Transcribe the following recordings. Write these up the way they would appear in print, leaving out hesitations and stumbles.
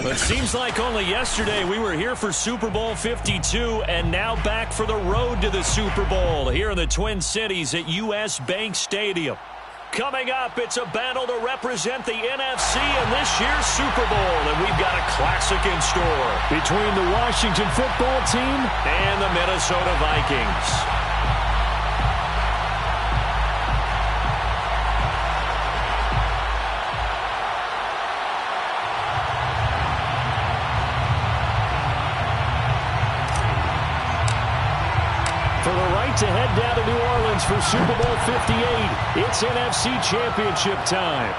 It seems like only yesterday we were here for Super Bowl 52 and now back for the road to the Super Bowl here in the Twin Cities at U.S. Bank Stadium. Coming up, it's a battle to represent the NFC in this year's Super Bowl, and we've got a classic in store between the Washington football team and the Minnesota Vikings. For the right to head down to New Orleans for Super Bowl 58, it's NFC Championship time.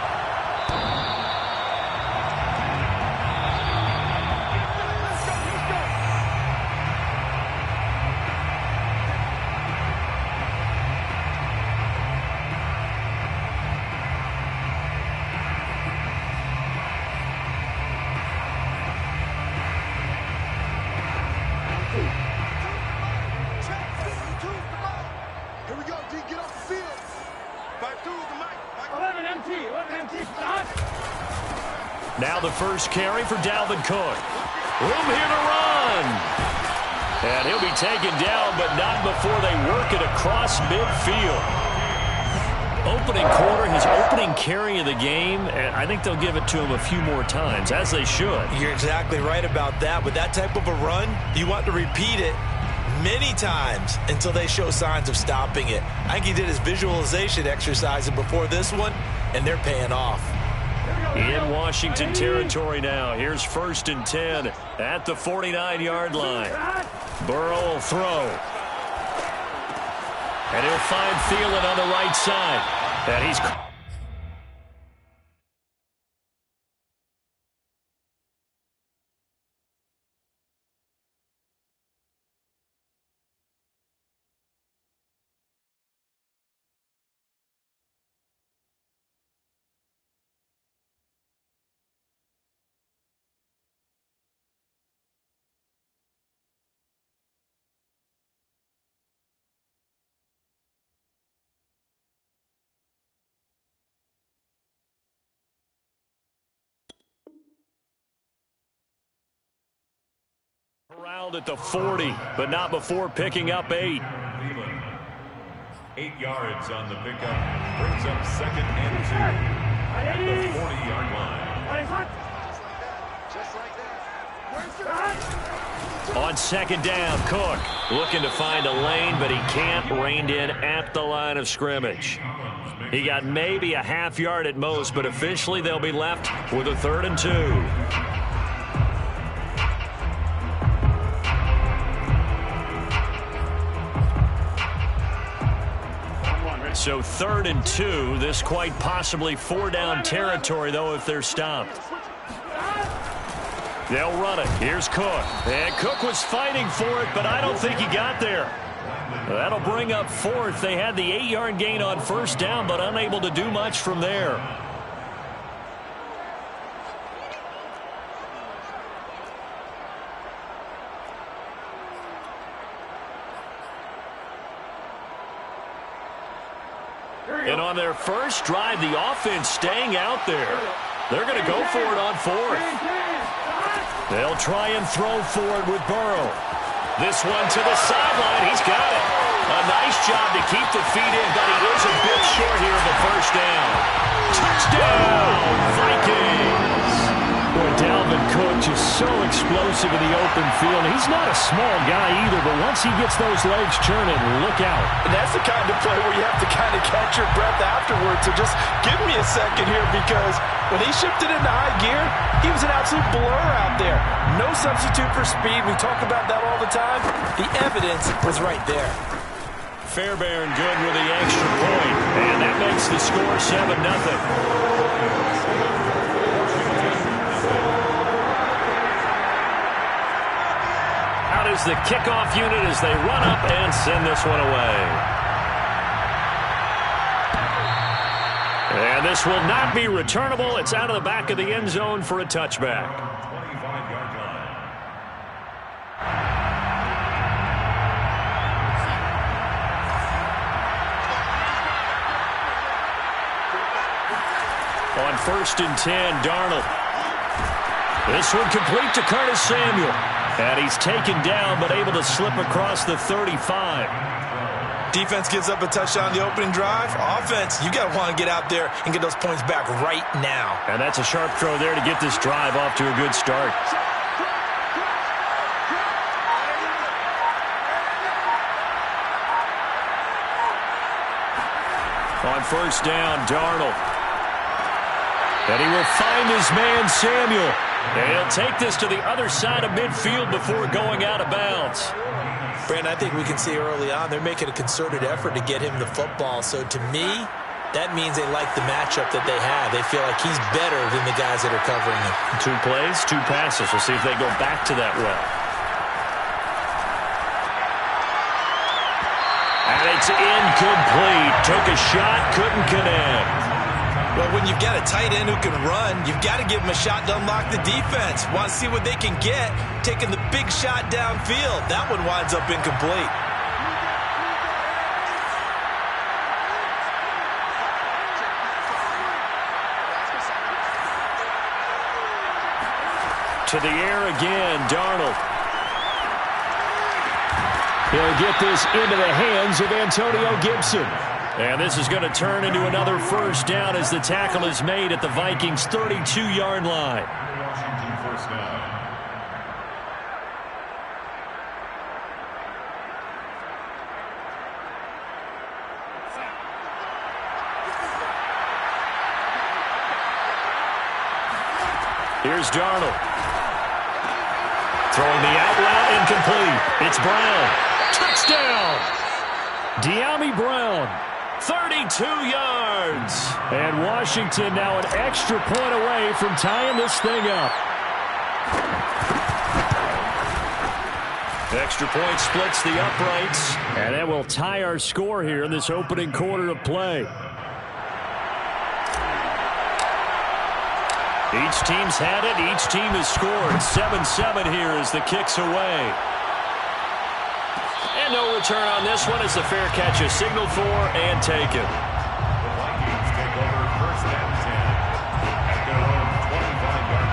Now the first carry for Dalvin Cook. Room here to run. And he'll be taken down, but not before they work it across midfield. Opening quarter, his opening carry of the game, and I think they'll give it to him a few more times, as they should. You're exactly right about that. With that type of a run, you want to repeat it many times until they show signs of stopping it. I think he did his visualization exercise before this one, and they're paying off. In Washington territory now. Here's 1st and 10 at the 49-yard line. Burrow will throw. And he'll find Thielen on the right side. And he's... Around at the 40, but not before picking up 8. 8 yards on the pickup. Brings up 2nd and 2 at the 40-yard line. On 2nd down, Cook looking to find a lane, but he can't. Reined in at the line of scrimmage. He got maybe a half yard at most, but officially they'll be left with a 3rd and 2. So 3rd and 2, this quite possibly 4-down territory, though, if they're stopped. They'll run it. Here's Cook. And Cook was fighting for it, but I don't think he got there. That'll bring up 4th. They had the 8-yard gain on 1st down, but unable to do much from there. And on their first drive, the offense staying out there. They're going to go for it on 4th. They'll try and throw for it with Burrow. This one to the sideline. He's got it. A nice job to keep the feet in, but he is a bit short here of the 1st down. Touchdown, Vikings. Boy, Dalvin Cook just so explosive in the open field. He's not a small guy either, but once he gets those legs churning, look out. And that's the kind of play where you have to kind of catch your breath afterwards. So just give me a second here, because when he shifted into high gear, he was an absolute blur out there. No substitute for speed. We talk about that all the time. The evidence was right there. Fairbairn good with the extra point, and that makes the score 7-0. Out is the kickoff unit as they run up and send this one away. And this will not be returnable. It's out of the back of the end zone for a touchback. 25-yard line. On 1st and 10, Darnold. This one complete to Curtis Samuel. And he's taken down, but able to slip across the 35. Defense gives up a touchdown on the opening drive. Offense, you got to want to get out there and get those points back right now. And that's a sharp throw there to get this drive off to a good start. On first down, Darnold. And he will find his man, Samuel. And he'll take this to the other side of midfield before going out of bounds. Brandon, I think we can see early on they're making a concerted effort to get him the football. So to me, that means they like the matchup that they have. They feel like he's better than the guys that are covering him. 2 plays, 2 passes. We'll see if they go back to that well. And it's incomplete. Took a shot, couldn't connect. Well, when you've got a tight end who can run, you've got to give him a shot to unlock the defense. Want to see what they can get, taking the big shot downfield. That one winds up incomplete. To the air again, Darnold. He'll get this into the hands of Antonio Gibson. And this is going to turn into another first down as the tackle is made at the Vikings' 32-yard line. Washington first down. Here's Darnold. Throwing the out route incomplete. It's Brown. Touchdown! De'Ami Brown. 32 yards. And Washington now an extra point away from tying this thing up. Extra point splits the uprights. And that will tie our score here in this opening quarter of play. Each team's had it. Each team has scored. 7-7 here as the kick's away. And no return on this one as the fair catch is signaled for and taken. The Vikings take over first and 10 at their own 25-yard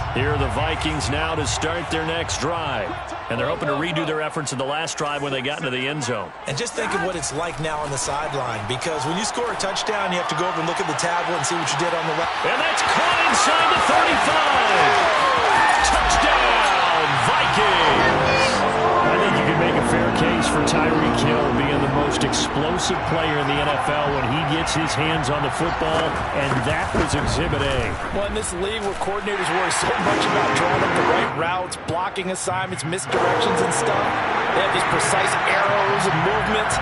line. Here are the Vikings now to start their next drive. And they're hoping to redo their efforts in the last drive when they got into the end zone. And just think of what it's like now on the sideline, because when you score a touchdown, you have to go over and look at the tablet and see what you did on the left. And that's caught inside the 35. Touchdown, Vikings. I think you can make a fair case for Tyreek Hill being the most explosive player in the NFL when he gets his hands on the football, and that was Exhibit A. Well, in this league where coordinators worry so much about drawing up the right routes, blocking assignments, misdirections and stuff, they have these precise arrows and movements.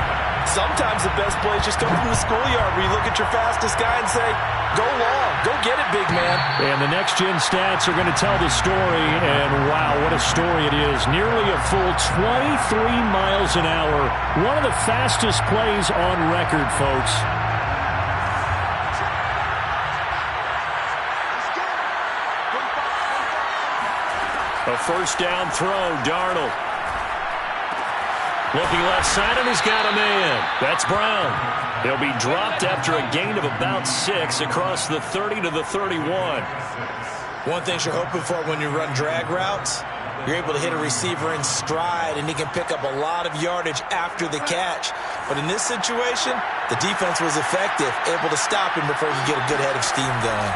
Sometimes the best plays just come from the schoolyard where you look at your fastest guy and say, go long, go get it, big man. And the next-gen stats are going to tell the story, and wow, what a story it is. Nearly a full 23 miles an hour. One of the fastest plays on record, folks. A first down throw, Darnold. Looking left side, and he's got a man. That's Brown. He'll be dropped after a gain of about 6 across the 30 to the 31. One thing you're hoping for when you run drag routes, you're able to hit a receiver in stride, and he can pick up a lot of yardage after the catch. But in this situation, the defense was effective, able to stop him before he could get a good head of steam going.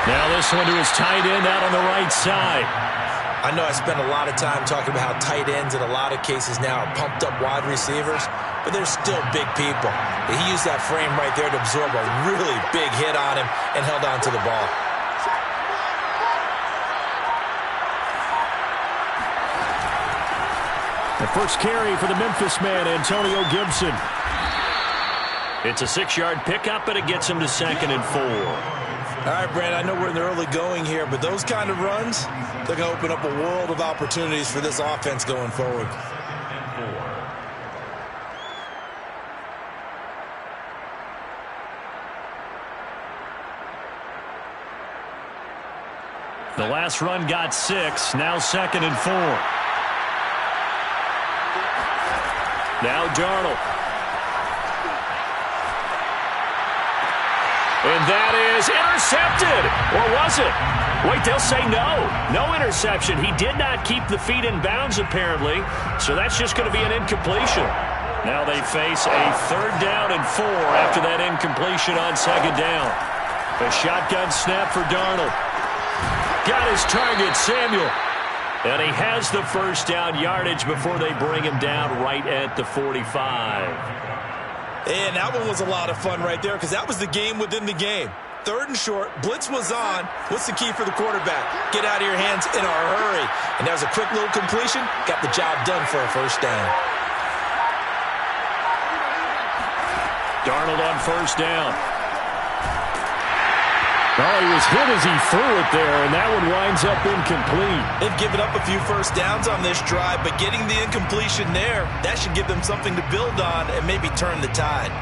Now this one to his tight end out on the right side. I know I spent a lot of time talking about how tight ends in a lot of cases now are pumped up wide receivers, but they're still big people. He used that frame right there to absorb a really big hit on him and held on to the ball. The first carry for the Memphis man, Antonio Gibson. It's a 6-yard pickup, and it gets him to 2nd and 4. All right, Brand, I know we're in the early going here, but those kind of runs, they're going to open up a world of opportunities for this offense going forward. The last run got 6, now 2nd and 4. Now Darnold. And that is intercepted. Or was it? Wait, they'll say no. No interception. He did not keep the feet in bounds, apparently. So that's just going to be an incompletion. Now they face a 3rd down and 4 after that incompletion on 2nd down. A shotgun snap for Darnold. Got his target, Samuel. And he has the 1st down yardage before they bring him down right at the 45. And that one was a lot of fun right there because that was the game within the game. 3rd and short, blitz was on. What's the key for the quarterback? Get out of your hands in a hurry. And that was a quick little completion. Got the job done for a 1st down. Darnold on 1st down. Oh, he was hit as he threw it there, and that one winds up incomplete. They've given up a few 1st downs on this drive, but getting the incompletion there, that should give them something to build on and maybe turn the tide.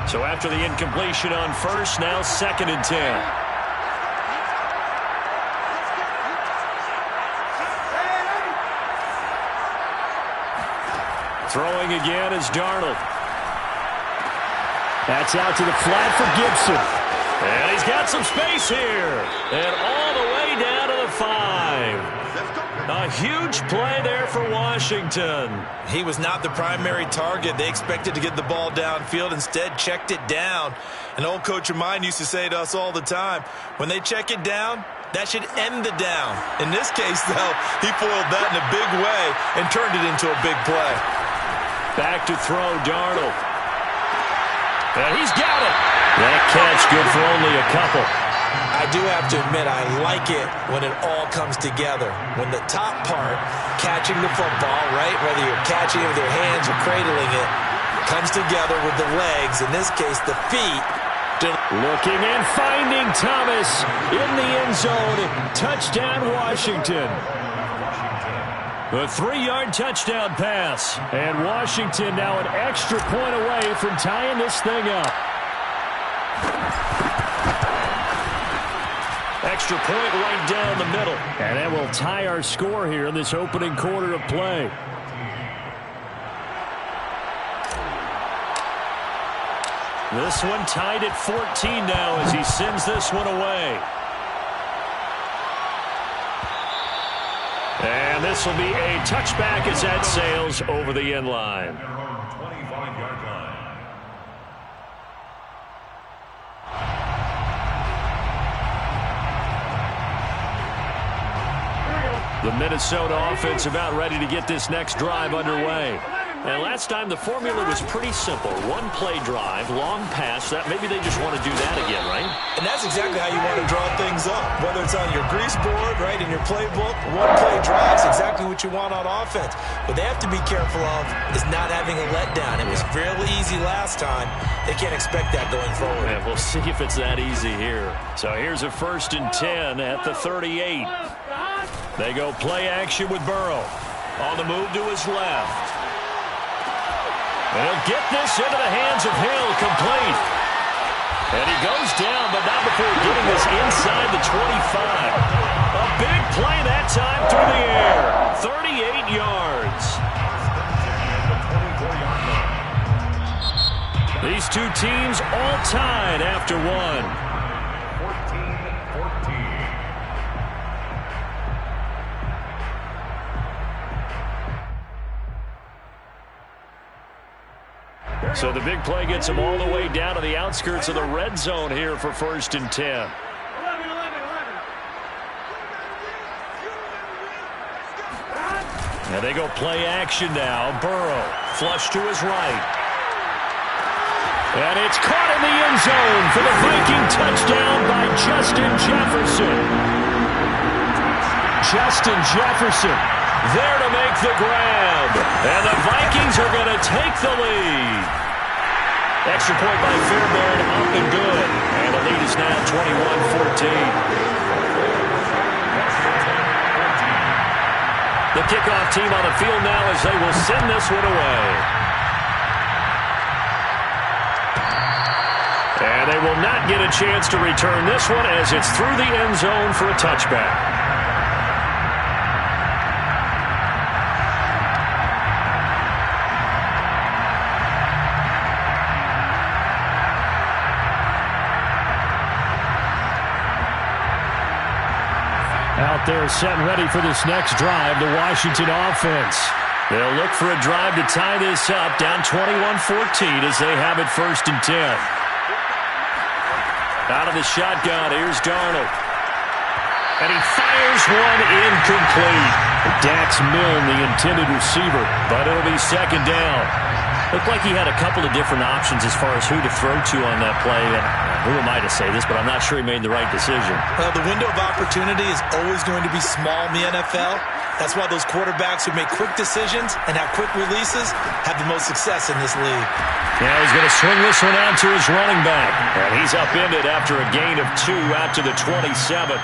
So after the incompletion on 1st, now 2nd and 10. Throwing again is Darnold. That's out to the flat for Gibson. And he's got some space here. And all the way down to the 5. A huge play there for Washington. He was not the primary target. They expected to get the ball downfield. Instead, checked it down. An old coach of mine used to say to us all the time, when they check it down, that should end the down. In this case, though, he foiled that in a big way and turned it into a big play. Back to throw, Darnold. And he's got it. That catch good for only a couple. I do have to admit, I like it when it all comes together. When the top part, catching the football, right, whether you're catching it with your hands or cradling it, comes together with the legs, in this case, the feet. Looking and finding Thomas in the end zone. Touchdown, Washington. A 3-yard touchdown pass. And Washington now an extra point away from tying this thing up. Extra point right down the middle. And that will tie our score here in this opening quarter of play. This one tied at 14 now as he sends this one away. And this will be a touchback as that sails over the end line. 25-yard line. The Minnesota offense about ready to get this next drive underway. And last time the formula was pretty simple. 1-play drive, long pass. That maybe they just want to do that again, right? And that's exactly how you want to draw things up. Whether it's on your grease board, right, in your playbook, 1-play drive is exactly what you want on offense. What they have to be careful of is not having a letdown. It was fairly easy last time. They can't expect that going forward. Yeah, we'll see if it's that easy here. So here's a 1st and 10 at the 38. They go play action with Burrow. On the move to his left. And he'll get this into the hands of Hill, complete. And he goes down, but not before getting this inside the 25. A big play that time through the air. 38 yards. These two teams all tied after one. 14-14. So the big play gets him all the way down to the outskirts of the red zone here for 1st and 10. And they go play action now. Burrow, flush to his right. And it's caught in the end zone for the Viking touchdown by Justin Jefferson. Justin Jefferson there to make the grab. And the Vikings are going to take the lead. Extra point by Fairbairn, up and good. And the lead is now 21-14. The kickoff team on the field now as they will send this one away. And they will not get a chance to return this one as it's through the end zone for a touchback. Out there setting ready for this next drive, the Washington offense. They'll look for a drive to tie this up, down 21-14 as they have it 1st and 10. Out of the shotgun, here's Darnold. And he fires one incomplete. Dax Milne, the intended receiver, but it'll be 2nd down. Looked like he had a couple of different options as far as who to throw to on that play. And who am I to say this, but I'm not sure he made the right decision. Well, the window of opportunity is always going to be small in the NFL. That's why those quarterbacks who make quick decisions and have quick releases have the most success in this league. Now he's going to swing this one out to his running back. And he's upended after a gain of 2 out to the 27.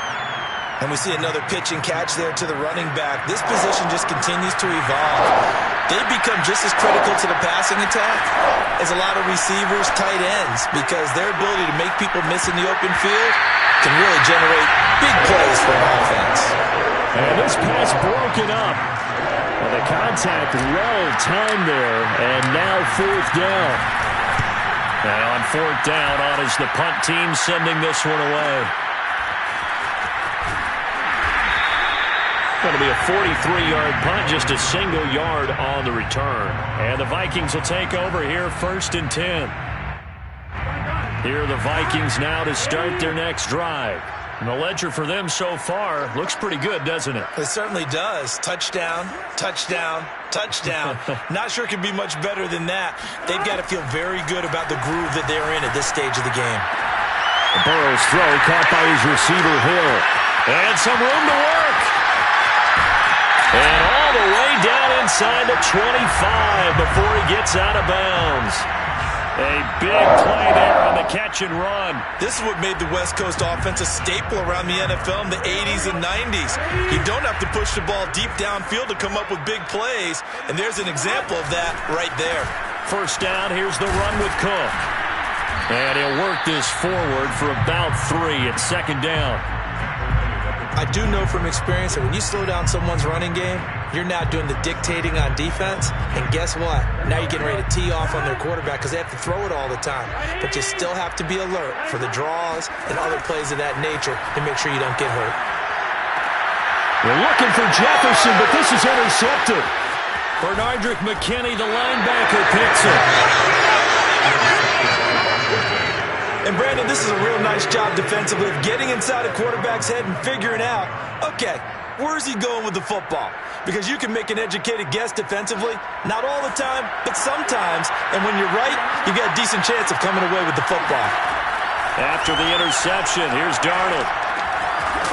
And we see another pitch and catch there to the running back. This position just continues to evolve. They become just as critical to the passing attack as a lot of receivers, tight ends, because their ability to make people miss in the open field can really generate big plays for an offense. And this pass broken up. Well, the contact well timed there, and now 4th down. And on 4th down, on is the punt team sending this one away. Going to be a 43-yard punt, just a single yard on the return. And the Vikings will take over here 1st and 10. Here are the Vikings now to start their next drive. And the ledger for them so far looks pretty good, doesn't it? It certainly does. Touchdown, touchdown, touchdown. Not sure it could be much better than that. They've got to feel very good about the groove that they're in at this stage of the game. Burrow's throw caught by his receiver, Hill. And some room to work. And all the way down inside the 25 before he gets out of bounds. A big play there on the catch and run. This is what made the West Coast offense a staple around the NFL in the 80s and 90s. You don't have to push the ball deep downfield to come up with big plays, and there's an example of that right there. 1st down, here's the run with Cook. And he'll work this forward for about 3 at 2nd down. I do know from experience that when you slow down someone's running game, you're now doing the dictating on defense. And guess what? Now you're getting ready to tee off on their quarterback because they have to throw it all the time. But you still have to be alert for the draws and other plays of that nature to make sure you don't get hurt. They're looking for Jefferson, but this is intercepted. Bernardrick McKinney, the linebacker, picks it. And, Brandon, this is a real nice job defensively of getting inside a quarterback's head and figuring out, okay, where's he going with the football? Because you can make an educated guess defensively, not all the time, but sometimes. And when you're right, you got a decent chance of coming away with the football. After the interception, here's Darnold.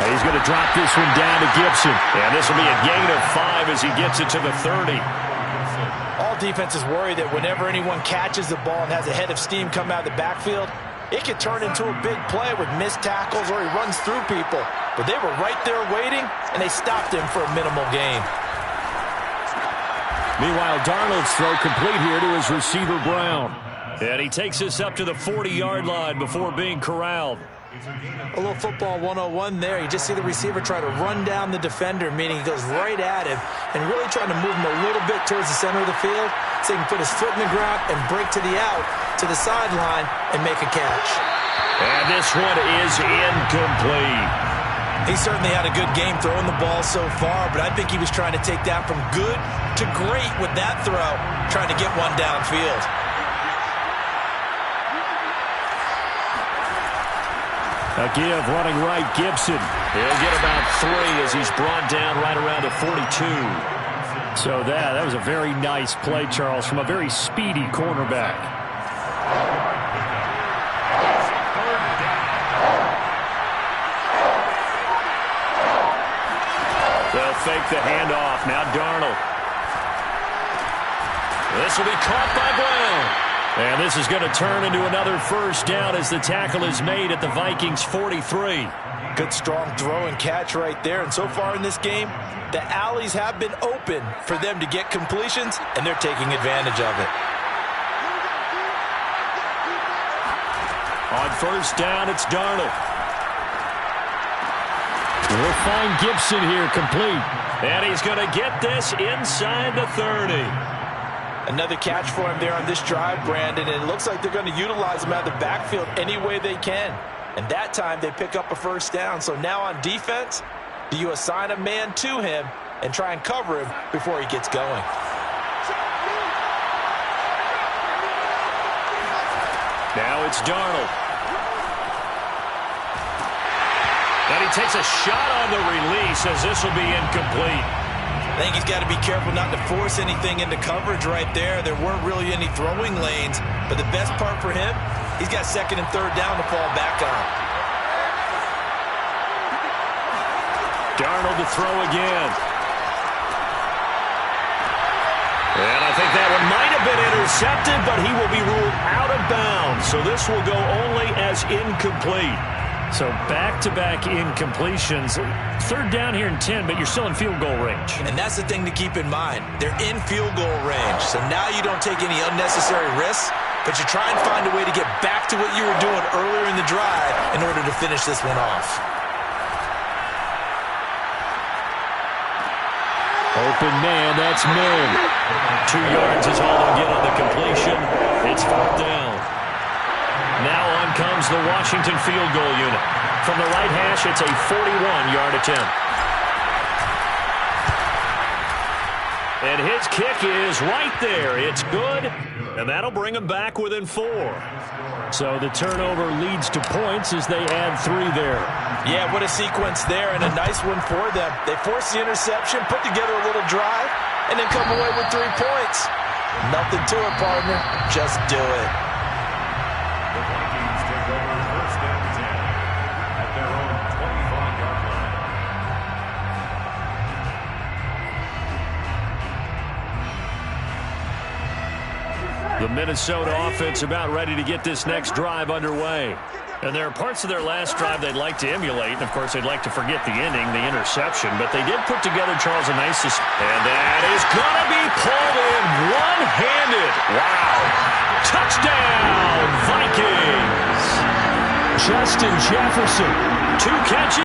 He's going to drop this one down to Gibson. And this will be a gain of 5 as he gets it to the 30. All defenses worry that whenever anyone catches the ball and has a head of steam come out of the backfield, it could turn into a big play with missed tackles or he runs through people. But they were right there waiting, and they stopped him for a minimal gain. Meanwhile, Darnold's throw complete here to his receiver, Brown. And he takes this up to the 40-yard line before being corralled. A little football 101 there. You just see the receiver try to run down the defender, meaning he goes right at him and really trying to move him a little bit towards the center of the field so he can put his foot in the ground and break to the out, to the sideline, and make a catch. And this one is incomplete. He certainly had a good game throwing the ball so far, but I think he was trying to take that from good to great with that throw, trying to get one downfield. A give running right, Gibson. He'll get about 3 as he's brought down right around the 42. So that was a very nice play, Charles, from a very speedy cornerback. They'll fake the handoff. Now Darnold. This will be caught by Brown. And this is going to turn into another 1st down as the tackle is made at the Vikings 43. Good strong throw and catch right there. And so far in this game, the alleys have been open for them to get completions, and they're taking advantage of it. On 1st down, it's Darnold. We'll find Gibson here complete. And he's going to get this inside the 30. Another catch for him there on this drive, Brandon, and it looks like they're going to utilize him out of the backfield any way they can. And that time they pick up a 1st down. So now on defense, Do you assign a man to him and try and cover him before he gets going? Now it's Darnold. And he takes a shot on the release as this will be incomplete. I think he's got to be careful not to force anything into coverage right there. There weren't really any throwing lanes, but the best part for him, he's got second and third down to fall back on. Darnold to throw again. And I think that one might have been intercepted, but he will be ruled out of bounds. So this will go only as incomplete. So back-to-back incompletions. Third down here in 10, but you're still in field goal range. And that's the thing to keep in mind. They're in field goal range. So now you don't take any unnecessary risks, but you try and find a way to get back to what you were doing earlier in the drive in order to finish this one off. Open man, that's Mill. 2 yards is all they'll get on the completion. It's fourth down. Now on comes the Washington field goal unit. From the right hash, it's a 41-yard attempt. And his kick is right there. It's good, and that'll bring him back within 4. So the turnover leads to points as they add 3 there. Yeah, what a sequence there, and a nice one for them. They force the interception, put together a little drive, and then come away with 3 points. Nothing to it, partner. Just do it. The Vikings take over first and 10 at their own 25-yard line. The Minnesota offense about ready to get this next drive underway. And there are parts of their last drive they'd like to emulate. And, of course, they'd like to forget the inning, the interception. But they did put together, Charles, a nice... And that is going to be pulled in one-handed. Wow. Touchdown, Vikings. Justin Jefferson. 2 catches.